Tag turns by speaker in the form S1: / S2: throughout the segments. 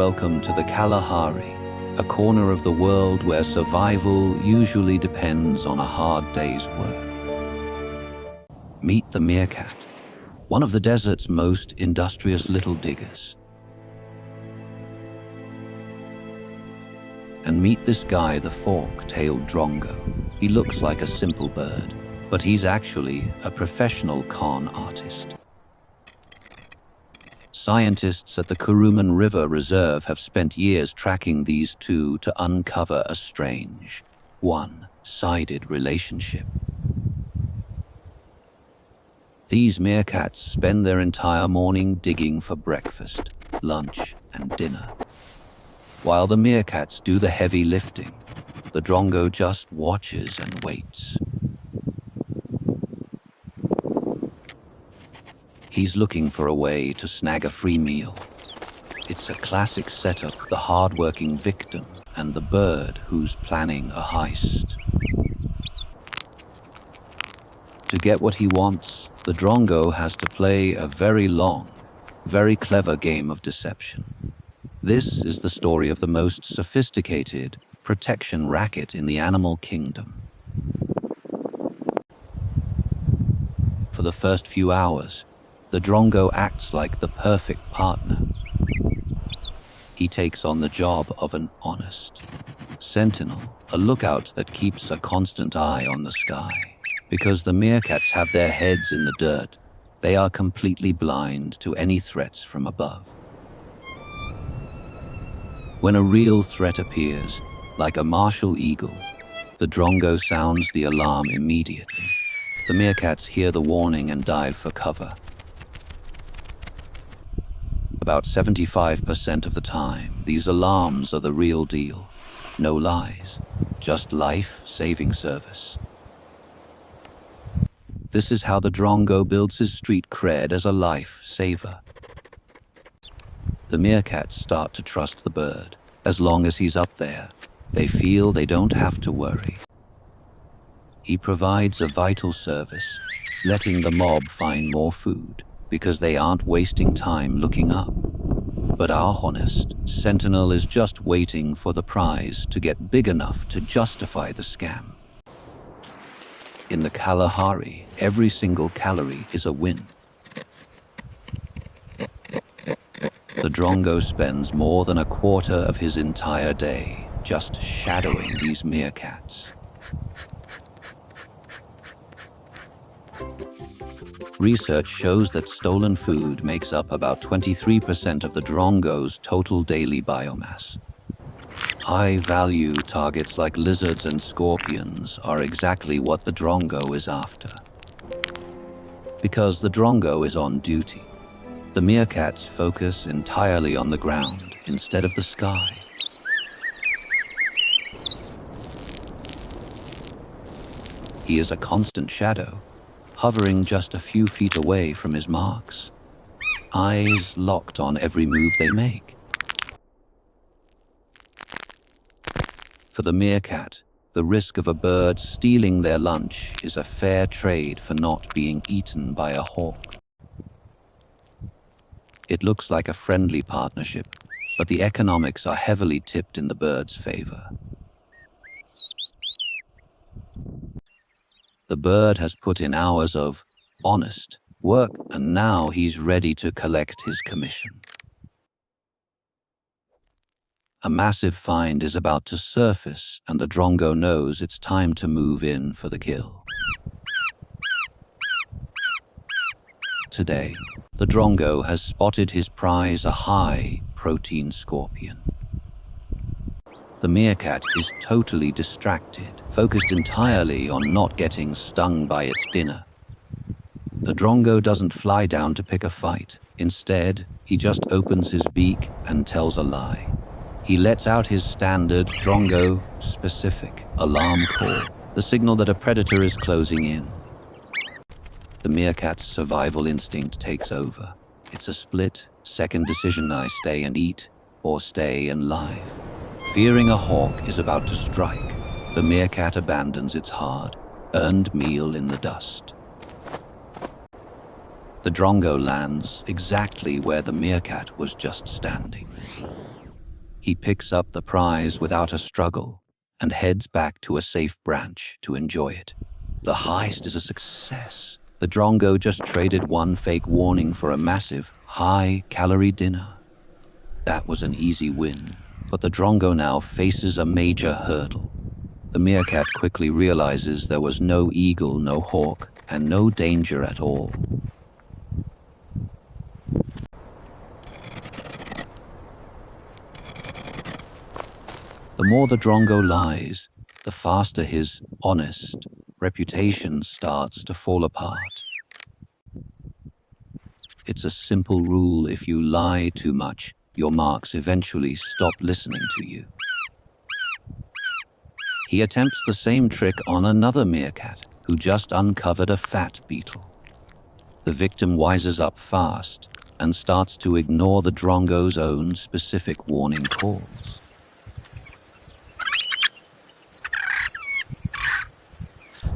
S1: welcome to the Kalahari, a corner of the world where survival usually depends on a hard day's work. Meet the meerkat, one of the desert's most industrious little diggers. And meet this guy, the fork-tailed Drongo. He looks like a simple bird, but he's actually a professional con artist. Scientists at the Kuruman River Reserve have spent years tracking these two to uncover a strange, one-sided relationship. These meerkats spend their entire morning digging for breakfast, lunch, and dinner. While the meerkats do the heavy lifting, the Drongo just watches and waits. He's looking for a way to snag a free meal. It's a classic setup, the hard-working victim and the bird who's planning a heist. To get what he wants, the Drongo has to play a very long, very clever game of deception. This is the story of the most sophisticated protection racket in the animal kingdom. For the first few hours, the Drongo acts like the perfect partner. He takes on the job of an honest sentinel, a lookout that keeps a constant eye on the sky. Because the meerkats have their heads in the dirt, they are completely blind to any threats from above. When a real threat appears, like a martial eagle, the Drongo sounds the alarm immediately. The meerkats hear the warning and dive for cover. About 75% of the time, these alarms are the real deal. No lies, just life-saving service. This is how the Drongo builds his street cred as a life-saver. The meerkats start to trust the bird. As long as he's up there, they feel they don't have to worry. He provides a vital service, letting the mob find more food, because they aren't wasting time looking up. But our honest sentinel is just waiting for the prize to get big enough to justify the scam. In the Kalahari, every single calorie is a win. The Drongo spends more than a quarter of his entire day just shadowing these meerkats. Research shows that stolen food makes up about 23% of the Drongo's total daily biomass. High-value targets like lizards and scorpions are exactly what the Drongo is after. Because the Drongo is on duty, the meerkats focus entirely on the ground instead of the sky. He is a constant shadow, hovering just a few feet away from his marks, eyes locked on every move they make. For the meerkat, the risk of a bird stealing their lunch is a fair trade for not being eaten by a hawk. It looks like a friendly partnership, but the economics are heavily tipped in the bird's favor. The bird has put in hours of honest work, and now he's ready to collect his commission. A massive find is about to surface, and the Drongo knows it's time to move in for the kill. Today, the Drongo has spotted his prize, a high-protein scorpion. The meerkat is totally distracted, focused entirely on not getting stung by its dinner. The Drongo doesn't fly down to pick a fight. Instead, he just opens his beak and tells a lie. He lets out his standard Drongo-specific alarm call, the signal that a predator is closing in. The meerkat's survival instinct takes over. It's a split-second decision: I stay and eat, or stay and live. Fearing a hawk is about to strike, the meerkat abandons its hard-earned meal in the dust. The Drongo lands exactly where the meerkat was just standing. He picks up the prize without a struggle and heads back to a safe branch to enjoy it. The heist is a success. The Drongo just traded one fake warning for a massive, high-calorie dinner. That was an easy win, but the Drongo now faces a major hurdle. The Meerkat quickly realizes there was no eagle, no hawk, and no danger at all. The more the Drongo lies, the faster his honest reputation starts to fall apart. It's a simple rule: if you lie too much, your marks eventually stop listening to you. He attempts the same trick on another meerkat who just uncovered a fat beetle. The victim wises up fast and starts to ignore the Drongo's own specific warning calls.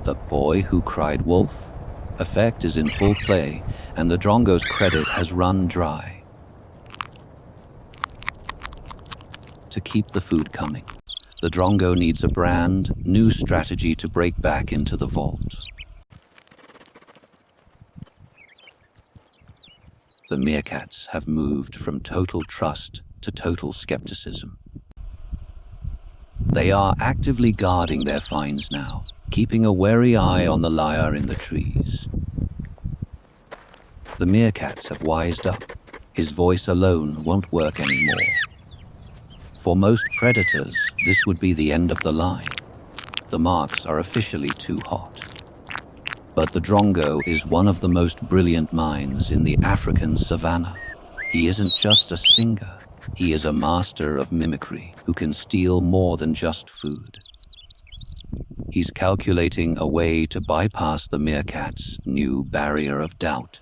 S1: The boy who cried wolf effect is in full play, and the Drongo's credit has run dry. To keep the food coming, the Drongo needs a brand new strategy to break back into the vault. The Meerkats have moved from total trust to total skepticism. They are actively guarding their finds now, keeping a wary eye on the liar in the trees. The Meerkats have wised up. His voice alone won't work anymore. For most predators, this would be the end of the line. The marks are officially too hot. But the Drongo is one of the most brilliant minds in the African savannah. He isn't just a singer. He is a master of mimicry who can steal more than just food. He's calculating a way to bypass the Meerkat's new barrier of doubt.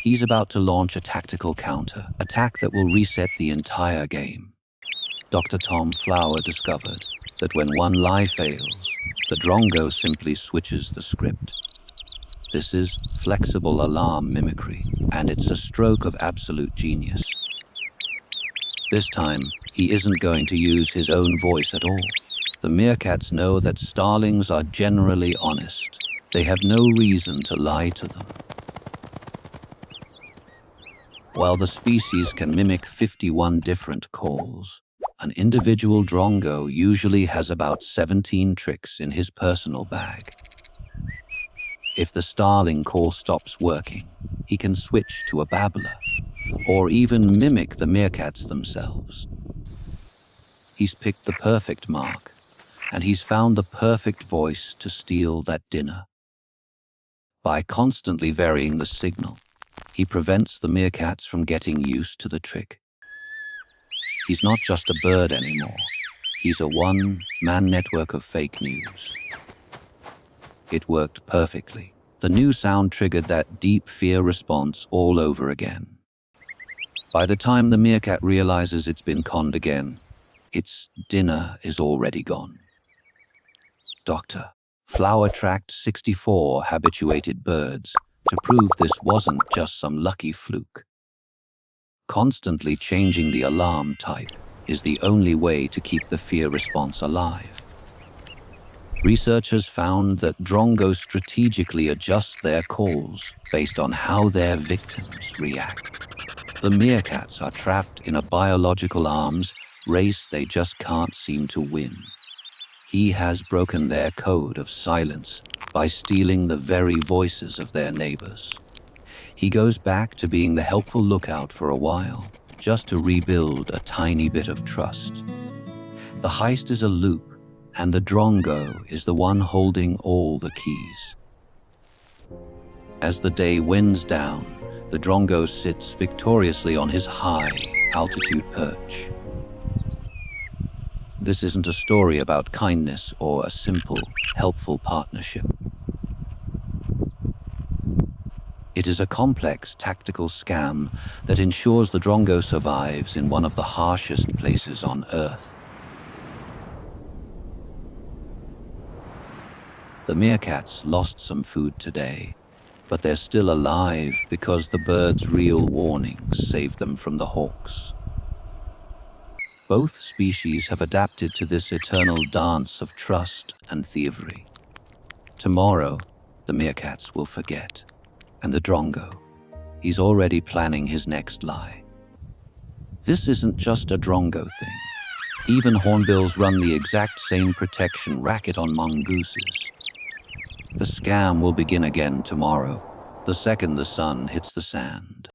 S1: He's about to launch a tactical counter-attack that will reset the entire game. Dr. Tom Flower discovered that when one lie fails, the Drongo simply switches the script. This is flexible alarm mimicry, and it's a stroke of absolute genius. This time, he isn't going to use his own voice at all. The Meerkats know that starlings are generally honest. They have no reason to lie to them. While the species can mimic 51 different calls, an individual Drongo usually has about 17 tricks in his personal bag. If the starling call stops working, he can switch to a babbler, or even mimic the Meerkats themselves. He's picked the perfect mark, and he's found the perfect voice to steal that dinner. By constantly varying the signal, he prevents the Meerkats from getting used to the trick. He's not just a bird anymore. He's a one-man network of fake news. It worked perfectly. The new sound triggered that deep fear response all over again. By the time the meerkat realizes it's been conned again, its dinner is already gone. Dr. Flower tracked 64 habituated birds to prove this wasn't just some lucky fluke. Constantly changing the alarm type is the only way to keep the fear response alive. Researchers found that Drongo strategically adjust their calls based on how their victims react. The meerkats are trapped in a biological arms race they just can't seem to win. He has broken their code of silence by stealing the very voices of their neighbors. He goes back to being the helpful lookout for a while, just to rebuild a tiny bit of trust. The heist is a loop, and the Drongo is the one holding all the keys. As the day winds down, the Drongo sits victoriously on his high-altitude perch. This isn't a story about kindness or a simple, helpful partnership. It is a complex tactical scam that ensures the Drongo survives in one of the harshest places on Earth. The meerkats lost some food today, but they're still alive because the birds' real warnings saved them from the hawks. Both species have adapted to this eternal dance of trust and thievery. Tomorrow, the meerkats will forget. And the Drongo, he's already planning his next lie. This isn't just a Drongo thing. Even hornbills run the exact same protection racket on mongooses. The scam will begin again tomorrow, the second the sun hits the sand.